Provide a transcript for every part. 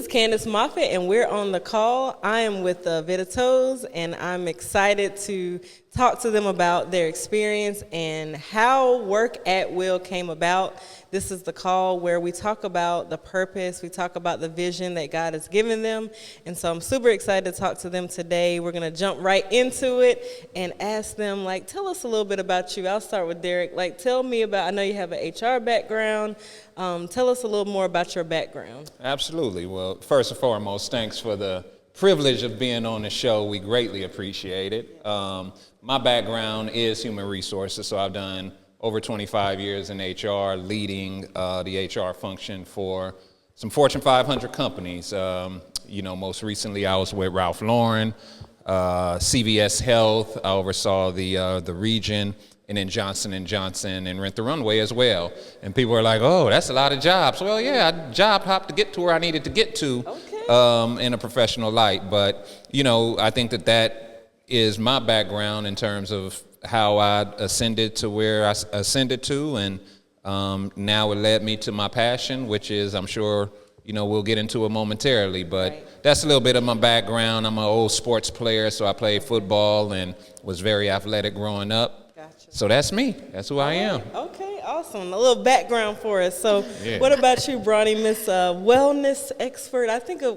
Candace Moffett, and we're on the call. I am with the Vitatoes, and I'm excited to talk to them about their experience and how work at will came about. This is the call where we talk about the purpose, we talk about the vision that God has given them, and so I'm super excited to talk to them today. We're going to jump right into it and ask them, like, tell us a little bit about you. I'll start with Derek. Like, tell me about, I know you have an HR background. Tell us a little more about your background. Absolutely. Well, first and foremost, thanks for the privilege of being on the show. We greatly appreciate it. My background is human resources, so I've done over 25 years in HR, leading the HR function for some Fortune 500 companies. Most recently I was with Ralph Lauren, CVS Health. I oversaw the region, and then Johnson & Johnson and Rent the Runway as well. And people are like, oh, that's a lot of jobs. Well, yeah, I job hopped to get to where I needed to get to in a professional light. But, I think that is my background in terms of how I ascended to where I ascended to. And now it led me to my passion, which is, I'm sure, we'll get into it momentarily. But that's a little bit of my background. I'm an old sports player, so I played football and was very athletic growing up. So that's me. That's who I am. Okay, awesome. A little background for us. So What about you, Bronyny, Miss Wellness Expert?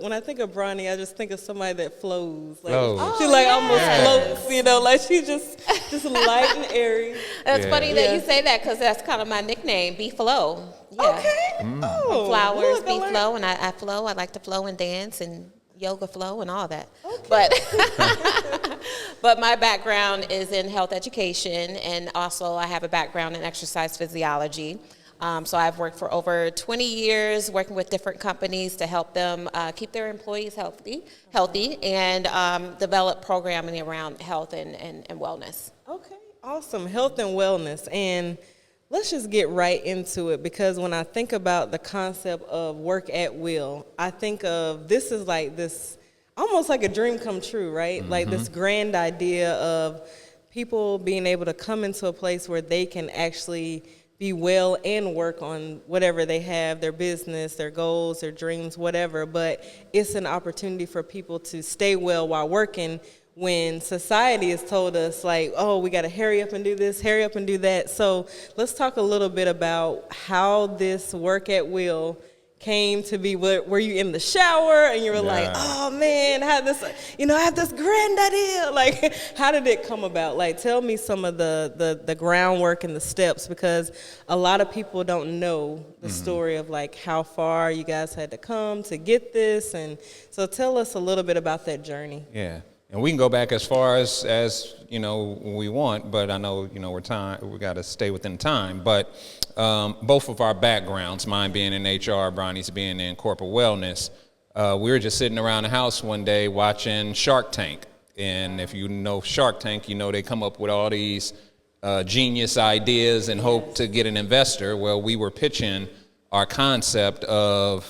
When I think of Bronyny, I just think of somebody that flows. Like, she almost floats, like she just light and airy. That's funny that you say that because that's kind of my nickname, Be Flow. Yeah. Okay. Oh, Flowers, Be Flow, and I flow. I like to flow and dance and yoga flow and all that. Okay. But my background is in health education, and also I have a background in exercise physiology. So I've worked for over 20 years working with different companies to help them keep their employees healthy, and develop programming around health and wellness. Okay, awesome. Health and wellness. And let's just get right into it, because when I think about the concept of work at will, I think of this is like this, almost like a dream come true, right? Like this grand idea of people being able to come into a place where they can actually be well and work on whatever they have, their business, their goals, their dreams, whatever. But it's an opportunity for people to stay well while working, when society has told us, like, oh, we got to hurry up and do this, hurry up and do that. So let's talk a little bit about how this work at will came to be. Were you in the shower and you were like, oh man, I have this grand idea? Like, how did it come about? Like, tell me some of the groundwork and the steps, because a lot of people don't know the story of like how far you guys had to come to get this. And so tell us a little bit about that journey. Yeah. And we can go back as far as we want, but I know we got to stay within time. But both of our backgrounds, mine being in HR, Bronyny's being in corporate wellness, we were just sitting around the house one day watching Shark Tank. And if you know Shark Tank, they come up with all these genius ideas and hope to get an investor. Well, we were pitching our concept of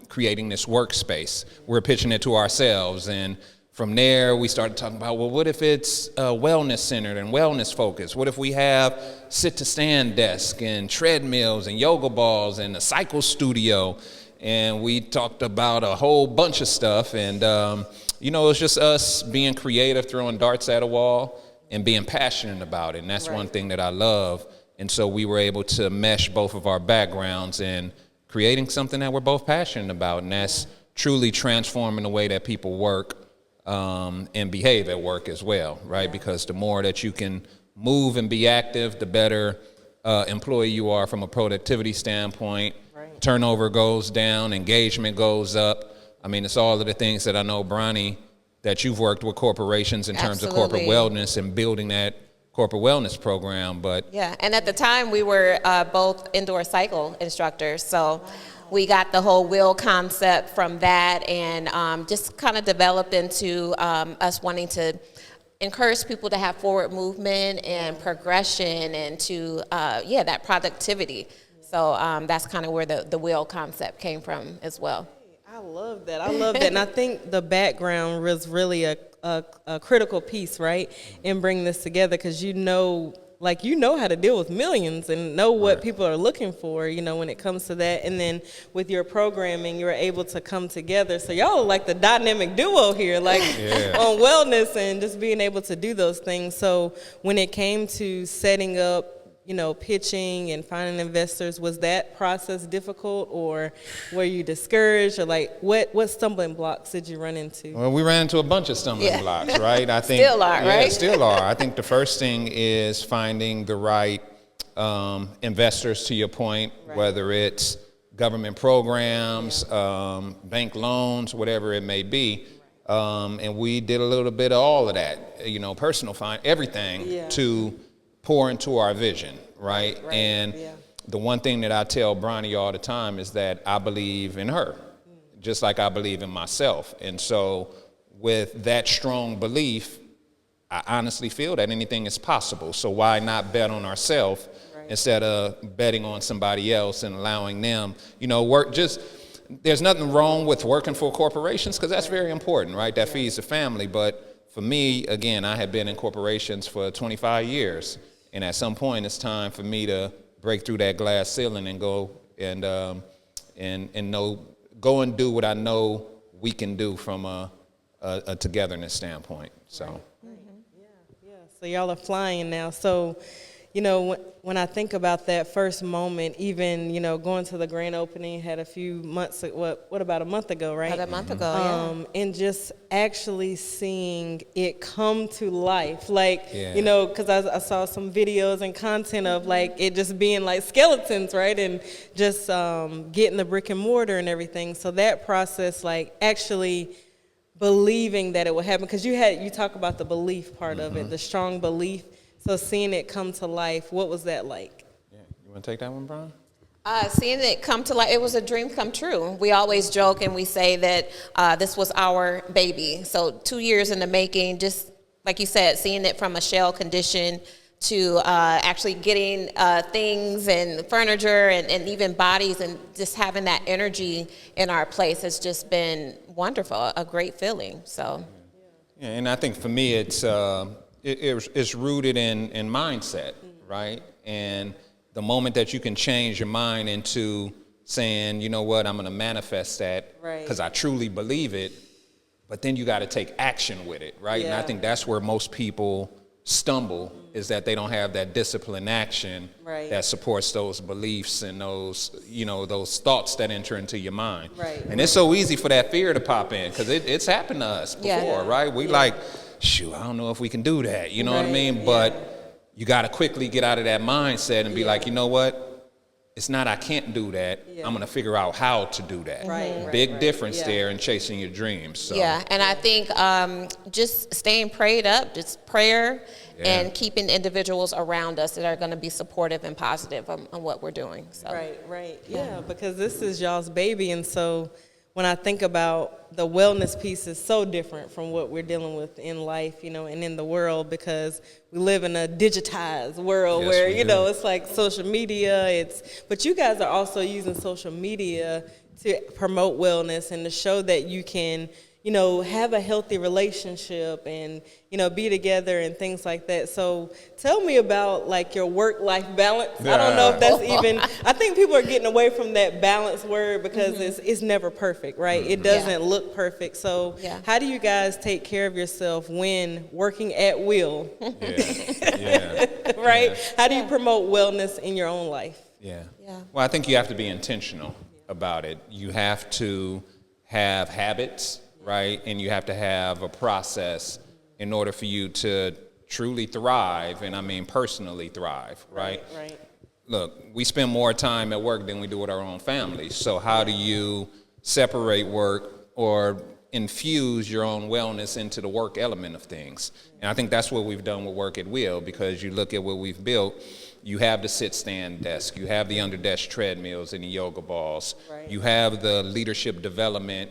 creating this workspace. We're pitching it to ourselves, and from there, we started talking about, well, what if it's wellness centered and wellness focused? What if we have sit-to-stand desk and treadmills and yoga balls and a cycle studio? And we talked about a whole bunch of stuff. And, it was just us being creative, throwing darts at a wall and being passionate about it. And that's one thing that I love. And so we were able to mesh both of our backgrounds in creating something that we're both passionate about. And that's truly transforming the way that people work and behave at work as well, right? Because the more that you can move and be active, the better employee you are from a productivity standpoint. Turnover goes down, engagement goes up. I mean, it's all of the things that I know, Bronyny, that you've worked with corporations in terms of corporate wellness and building that corporate wellness program. But and at the time we were both indoor cycle instructors, so we got the whole will concept from that, and just kind of developed into us wanting to encourage people to have forward movement and progression and to, that productivity. So that's kind of where the will concept came from as well. I love that. And I think the background was really a critical piece, right, in bringing this together, because like, you know how to deal with millions and know what people are looking for, you know, when it comes to that. And then with your programming, you're able to come together. So y'all are like the dynamic duo here, like on wellness and just being able to do those things. So when it came to setting up, you know, pitching and finding investors, was that process difficult, or were you discouraged, or like what stumbling blocks did you run into? Well, we ran into a bunch of stumbling blocks, right? I think Still are, right? Still are. I think the first thing is finding the right investors, to your point, whether it's government programs, bank loans, whatever it may be. And we did a little bit of all of that, you know, personal everything to pour into our vision, right? And the one thing that I tell Bronyny all the time is that I believe in her, just like I believe in myself. And so with that strong belief, I honestly feel that anything is possible. So why not bet on ourselves instead of betting on somebody else and allowing them, you know, there's nothing wrong with working for corporations, because that's very important, right? That feeds the family. But for me, again, I have been in corporations for 25 years. And at some point, it's time for me to break through that glass ceiling and go and go and do what I know we can do from a togetherness standpoint. So, So y'all are flying now. So, you know, when I think about that first moment, even, you know, going to the grand opening, had a few months, about a month ago, right? About a month ago, and just actually seeing it come to life, like, you know, because I saw some videos and content of like it just being like skeletons, right? And just getting the brick and mortar and everything. So that process, like actually believing that it would happen, because you talk about the belief part of it, the strong belief. So seeing it come to life, what was that like? Yeah, you want to take that one, Brian? Seeing it come to life, it was a dream come true. We always joke and we say that this was our baby. So 2 years in the making, just like you said, seeing it from a shell condition to actually getting things and furniture and even bodies, and just having that energy in our place has just been wonderful, a great feeling. So, yeah, and I think for me, it's rooted in mindset, right? And the moment that you can change your mind into saying, you know what, I'm going to manifest that because I truly believe it, but then you got to take action with it, right? And I think that's where most people stumble, is that they don't have that disciplined action that supports those beliefs and those, you know, those thoughts that enter into your mind. And it's so easy for that fear to pop in, because it's happened to us before, right? We like, shoot, I don't know if we can do that, you know what I mean? But you got to quickly get out of that mindset and be like, you know what? It's not I can't do that. I'm going to figure out how to do that. Big difference there in chasing your dreams. So. Yeah, and I think just staying prayed up, just prayer, and keeping individuals around us that are going to be supportive and positive on what we're doing. So. Yeah, because this is y'all's baby, and so when I think about the wellness piece, is so different from what we're dealing with in life, you know, and in the world, because we live in a digitized world where, you know, it's like social media, but you guys are also using social media to promote wellness and to show that you can, you know, have a healthy relationship and, you know, be together and things like that. So tell me about like your work-life balance. I don't know if that's even, I think people are getting away from that balance word, because it's never perfect, right? It doesn't look perfect. So how do you guys take care of yourself when working at will? Right? How do you promote wellness in your own life? Well, I think you have to be intentional about it. You have to have habits, right? And you have to have a process in order for you to truly thrive, and I mean personally thrive, right? Look, we spend more time at work than we do with our own families. So how do you separate work or infuse your own wellness into the work element of things? And I think that's what we've done with Work at Will, because you look at what we've built. You have the sit-stand desk. You have the under-desk treadmills and the yoga balls. You have the leadership development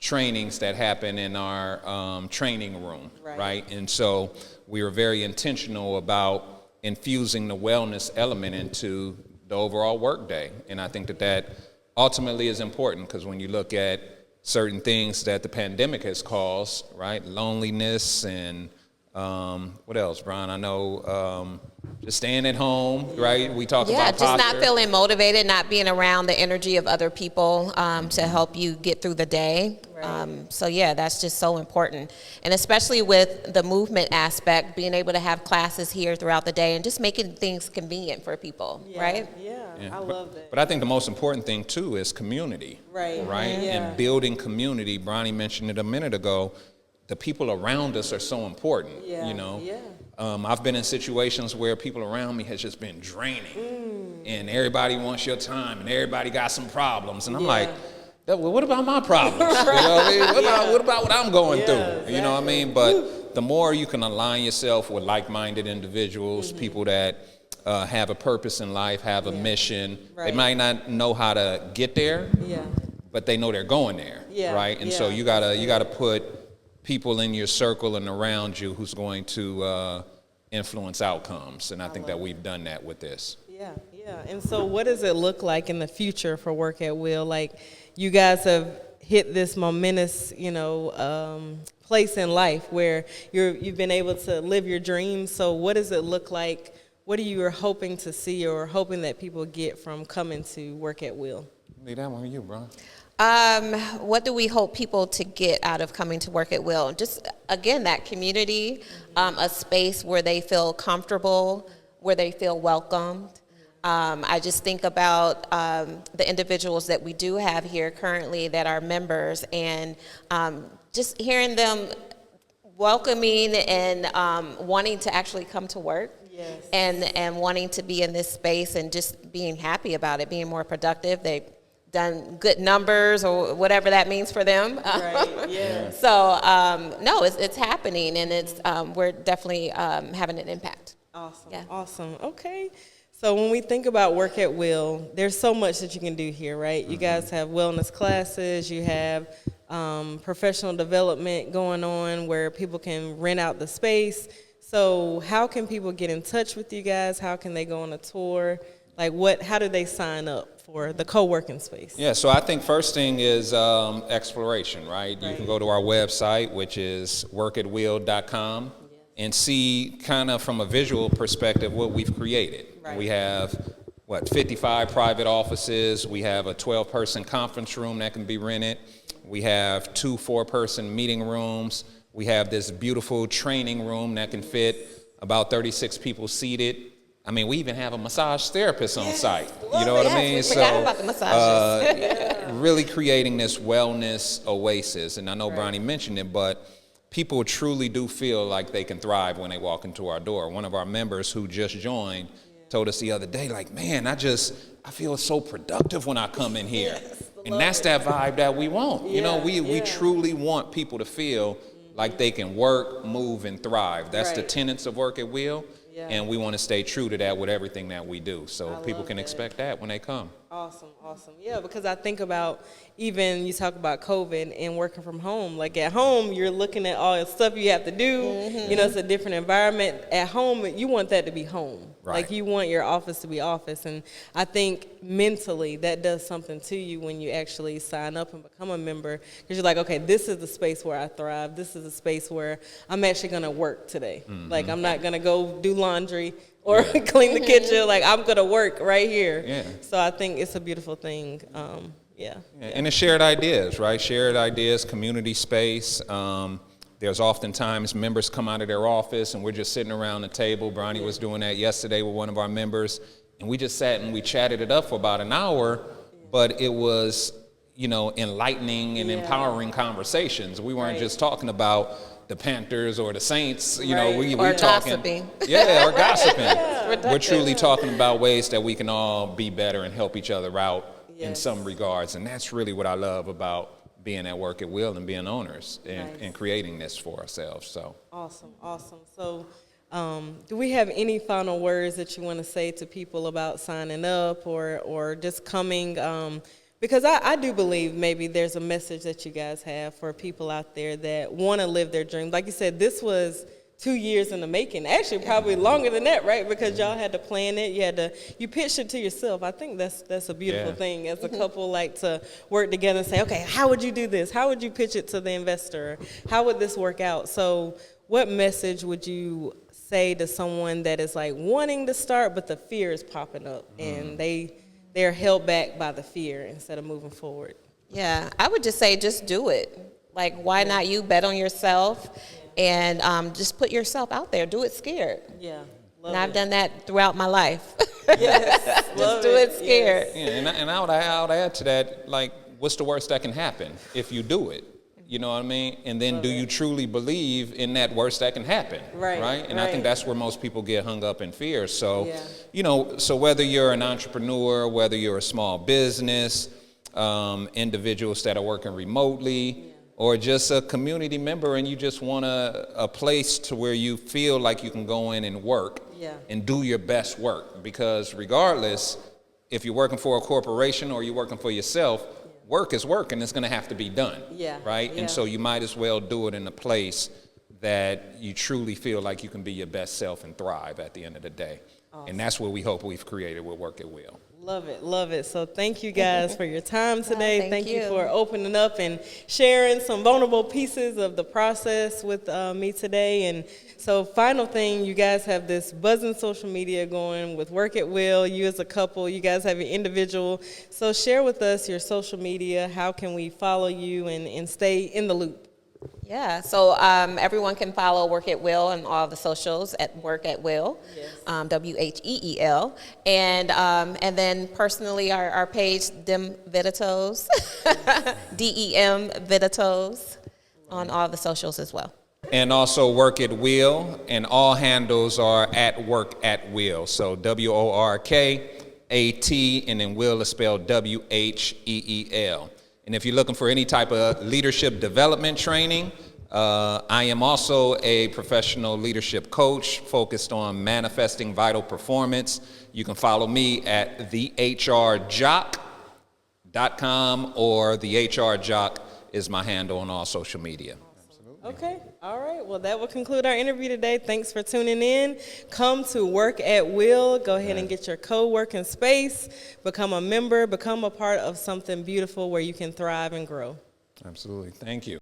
trainings that happen in our training room, right? And so we were very intentional about infusing the wellness element into the overall workday. And I think that ultimately is important, because when you look at certain things that the pandemic has caused, right, loneliness and What else, Brian? I know just staying at home, right? We talked Yeah, about just posture. not feeling motivated, not being around the energy of other people to help you get through the day. So yeah, that's just so important. And especially with the movement aspect, being able to have classes here throughout the day and just making things convenient for people, right? Yeah, I love that. But I think the most important thing too is community. Right. And building community. Bronyny mentioned it a minute ago. The people around us are so important. I've been in situations where people around me has just been draining, and everybody wants your time, and everybody got some problems, and I'm like, well, what about my problems? You know what I mean? What about what I'm going through? Exactly. You know what I mean? But the more you can align yourself with like-minded individuals, people that have a purpose in life, have a mission. They might not know how to get there, but they know they're going there, right? And so you gotta put people in your circle and around you who's going to influence outcomes, and I think that we've done that with this. Yeah. And so what does it look like in the future for Work at Will? Like, you guys have hit this momentous, place in life where you've been able to live your dreams. So what does it look like? What are you hoping to see or hoping that people get from coming to Work at Will? Leave that one with you, bro. What do we hope people to get out of coming to Work at Will? Just, again, that community, a space where they feel comfortable, where they feel welcomed. I just think about the individuals that we do have here currently that are members, and just hearing them welcoming and wanting to actually come to work. And wanting to be in this space and just being happy about it, being more productive. They've done good numbers or whatever that means for them. So no, it's happening, and it's we're definitely having an impact. Awesome. Okay. So when we think about Work at Will, there's so much that you can do here, right? You guys have wellness classes, you have professional development going on where people can rent out the space. So how can people get in touch with you guys? How can they go on a tour? Like, how do they sign up for the co-working space? Yeah, so I think first thing is exploration, right? You can go to our website, which is workatwill.com, and see kind of from a visual perspective what we've created. We have, 55 private offices. We have a 12-person conference room that can be rented. We have 2 4-person meeting rooms. We have this beautiful training room that can fit about 36 people seated. I mean, we even have a massage therapist on site. You know what I mean? We forgot about the massages. Really creating this wellness oasis. And I know Bronyny mentioned it, but people truly do feel like they can thrive when they walk into our door. One of our members who just joined told us the other day, like, man, I feel so productive when I come in here. And that's that vibe that we want. We truly want people to feel like they can work, move, and thrive. That's the tenets of Work at Will, and we want to stay true to that with everything that we do. So people can expect that when they come. Awesome. Yeah, because I think about, even you talk about COVID and working from home. Like, at home, you're looking at all the stuff you have to do. It's a different environment. At home, you want that to be home. Right. Like, you want your office to be office. And I think mentally that does something to you when you actually sign up and become a member. Because you're like, okay, this is the space where I thrive. This is the space where I'm actually going to work today. Like, I'm not going to go do laundry or clean the kitchen. Like, I'm going to work right here. So I think it's a beautiful thing. And it's shared ideas, right? Shared ideas, community space. There's oftentimes members come out of their office and we're just sitting around the table. Bronyny was doing that yesterday with one of our members, and we just sat and we chatted it up for about an hour, but it was, enlightening and empowering conversations. We weren't just talking about the Panthers or the Saints, we talking. Gossiping. Or gossiping. We're truly talking about ways that we can all be better and help each other out in some regards, and that's really what I love about being at Work at Will and being owners and creating this for ourselves. So awesome. So do we have any final words that you want to say to people about signing up or just coming? Because I do believe maybe there's a message that you guys have for people out there that want to live their dreams. Like you said, this was 2 years in the making. Actually, probably longer than that, right? Because y'all had to plan it. You pitched it to yourself. I think that's a beautiful thing. As a couple, like, to work together and say, okay, how would you do this? How would you pitch it to the investor? How would this work out? So what message would you say to someone that is like wanting to start, but the fear is popping up and they're held back by the fear instead of moving forward? Yeah, I would just say just do it. Like, why not you bet on yourself and just put yourself out there. Do it scared. Yeah. And I've done that throughout my life. Yes. Just do it scared. Yeah, and I would add to that, like, what's the worst that can happen if you do it? You know what I mean? And then do you truly believe in that worst that can happen? Right. And I think that's where most people get hung up in fear. So, Yeah. So whether you're an entrepreneur, whether you're a small business, individuals that are working remotely, or just a community member and you just want a place to where you feel like you can go in and work and do your best work. Because regardless, if you're working for a corporation or you're working for yourself, work is work and it's going to have to be done, right? Yeah. And so you might as well do it in a place that you truly feel like you can be your best self and thrive at the end of the day. Awesome. And that's what we hope we've created with Work at Will. Love it. So thank you guys for your time today. Thank you you for opening up and sharing some vulnerable pieces of the process with me today. And so final thing, you guys have this buzzing social media going with Work at Will. You as a couple, you guys have your individual. So share with us your social media. How can we follow you and stay in the loop? Yeah, so everyone can follow Work at Will and all the socials at Work at Will, WHEEL, and then personally our page Dem Vitatoes, DEM Vitatoes, on all the socials as well. And also Work at Will, and all handles are at Work at Will. So WORKAT, and then Will is spelled WHEEL. And if you're looking for any type of leadership development training, I am also a professional leadership coach focused on manifesting vital performance. You can follow me at thehrjock.com, or thehrjock is my handle on all social media. Okay. All right. Well, that will conclude our interview today. Thanks for tuning in. Come to Work at Will. Go ahead and get your co-working space. Become a member. Become a part of something beautiful where you can thrive and grow. Absolutely. Thank you.